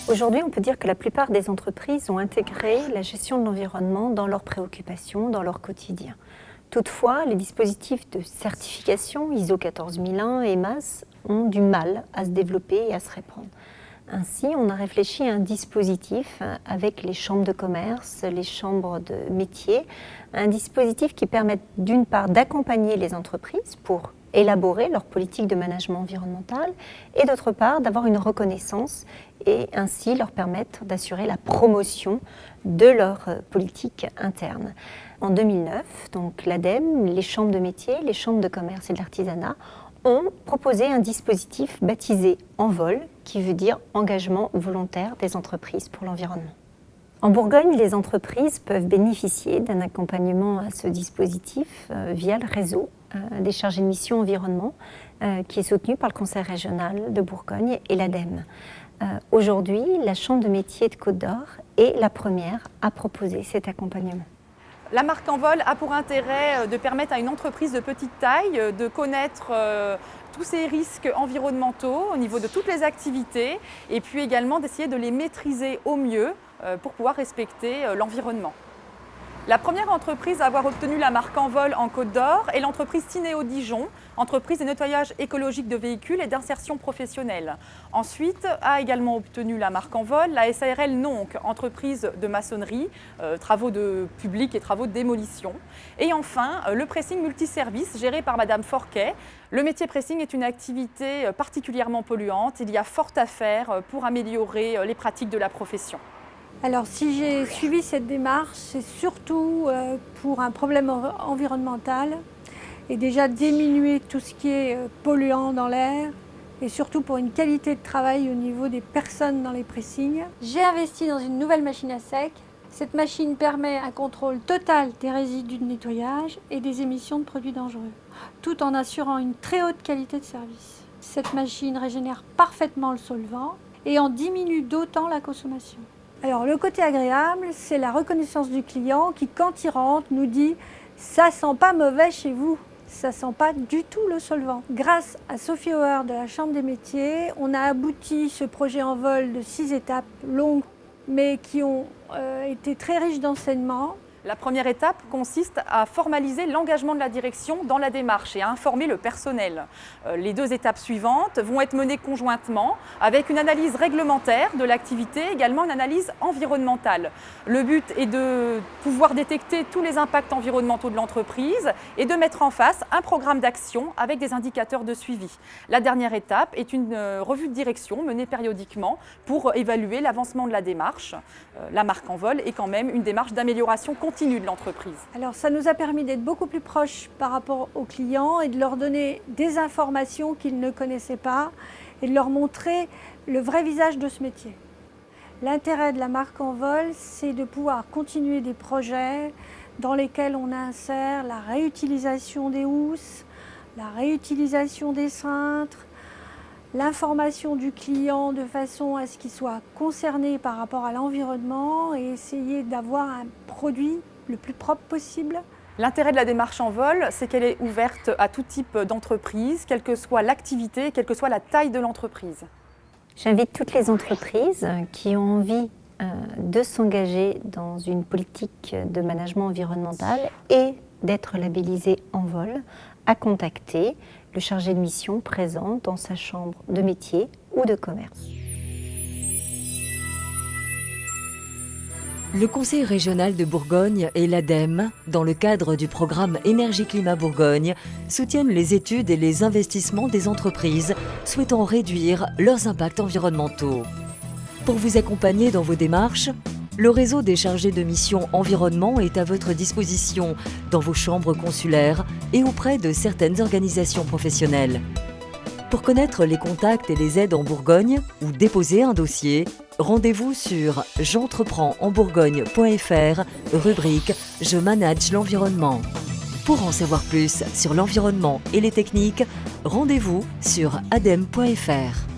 Aujourd'hui, on peut dire que la plupart des entreprises ont intégré la gestion de l'environnement dans leurs préoccupations, dans leur quotidien. Toutefois, les dispositifs de certification ISO 14001 et EMAS ont du mal à se développer et à se répandre. Ainsi, on a réfléchi à un dispositif avec les chambres de commerce, les chambres de métiers, un dispositif qui permet d'une part d'accompagner les entreprises pour élaborer leur politique de management environnemental et d'autre part d'avoir une reconnaissance et ainsi leur permettre d'assurer la promotion de leur politique interne. En 2009, donc l'ADEME, les chambres de métiers, les chambres de commerce et de l'artisanat ont proposé un dispositif baptisé Envol, qui veut dire engagement volontaire des entreprises pour l'environnement. En Bourgogne, les entreprises peuvent bénéficier d'un accompagnement à ce dispositif via le réseau des chargés de mission environnement qui est soutenu par le Conseil régional de Bourgogne et l'ADEME. Aujourd'hui, la Chambre de métiers de Côte-d'Or est la première à proposer cet accompagnement. La marque Envol a pour intérêt de permettre à une entreprise de petite taille de connaître tous ces risques environnementaux au niveau de toutes les activités et puis également d'essayer de les maîtriser au mieux pour pouvoir respecter l'environnement. La première entreprise à avoir obtenu la marque Envol en Côte d'Or est l'entreprise Synéo Dijon, entreprise de nettoyage écologique de véhicules et d'insertion professionnelle. Ensuite a également obtenu la marque Envol la SARL Nonc, entreprise de maçonnerie, travaux de public et travaux de démolition. Et enfin, le pressing multiservice géré par Madame Forquet. Le métier pressing est une activité particulièrement polluante. Il y a fort à faire pour améliorer les pratiques de la profession. Alors si j'ai suivi cette démarche, c'est surtout pour un problème environnemental et déjà diminuer tout ce qui est polluant dans l'air et surtout pour une qualité de travail au niveau des personnes dans les pressings. J'ai investi dans une nouvelle machine à sec. Cette machine permet un contrôle total des résidus de nettoyage et des émissions de produits dangereux, tout en assurant une très haute qualité de service. Cette machine régénère parfaitement le solvant et en diminue d'autant la consommation. Alors le côté agréable, c'est la reconnaissance du client qui, quand il rentre, nous dit « ça sent pas mauvais chez vous, ça sent pas du tout le solvant ». Grâce à Sophie Hauer de la Chambre des métiers, on a abouti ce projet Envol de 6 étapes longues, mais qui ont été très riches d'enseignements. La première étape consiste à formaliser l'engagement de la direction dans la démarche et à informer le personnel. Les 2 étapes suivantes vont être menées conjointement avec une analyse réglementaire de l'activité, également une analyse environnementale. Le but est de pouvoir détecter tous les impacts environnementaux de l'entreprise et de mettre en face un programme d'action avec des indicateurs de suivi. La dernière étape est une revue de direction menée périodiquement pour évaluer l'avancement de la démarche. La marque Envol est quand même une démarche d'amélioration continue de l'entreprise. Alors ça nous a permis d'être beaucoup plus proches par rapport aux clients et de leur donner des informations qu'ils ne connaissaient pas et de leur montrer le vrai visage de ce métier. L'intérêt de la marque Envol, c'est de pouvoir continuer des projets dans lesquels on insère la réutilisation des housses, la réutilisation des cintres, l'information du client de façon à ce qu'il soit concerné par rapport à l'environnement et essayer d'avoir un produit le plus propre possible. L'intérêt de la démarche Envol, c'est qu'elle est ouverte à tout type d'entreprise, quelle que soit l'activité, quelle que soit la taille de l'entreprise. J'invite toutes les entreprises qui ont envie de s'engager dans une politique de management environnemental et d'être labellisées Envol à contacter le chargé de mission présent dans sa chambre de métier ou de commerce. Le Conseil régional de Bourgogne et l'ADEME, dans le cadre du programme Énergie-Climat Bourgogne, soutiennent les études et les investissements des entreprises souhaitant réduire leurs impacts environnementaux. Pour vous accompagner dans vos démarches, le réseau des chargés de mission environnement est à votre disposition dans vos chambres consulaires et auprès de certaines organisations professionnelles. Pour connaître les contacts et les aides en Bourgogne ou déposer un dossier, rendez-vous sur j'entreprendsenbourgogne.fr, rubrique « Je manage l'environnement ». Pour en savoir plus sur l'environnement et les techniques, rendez-vous sur adem.fr.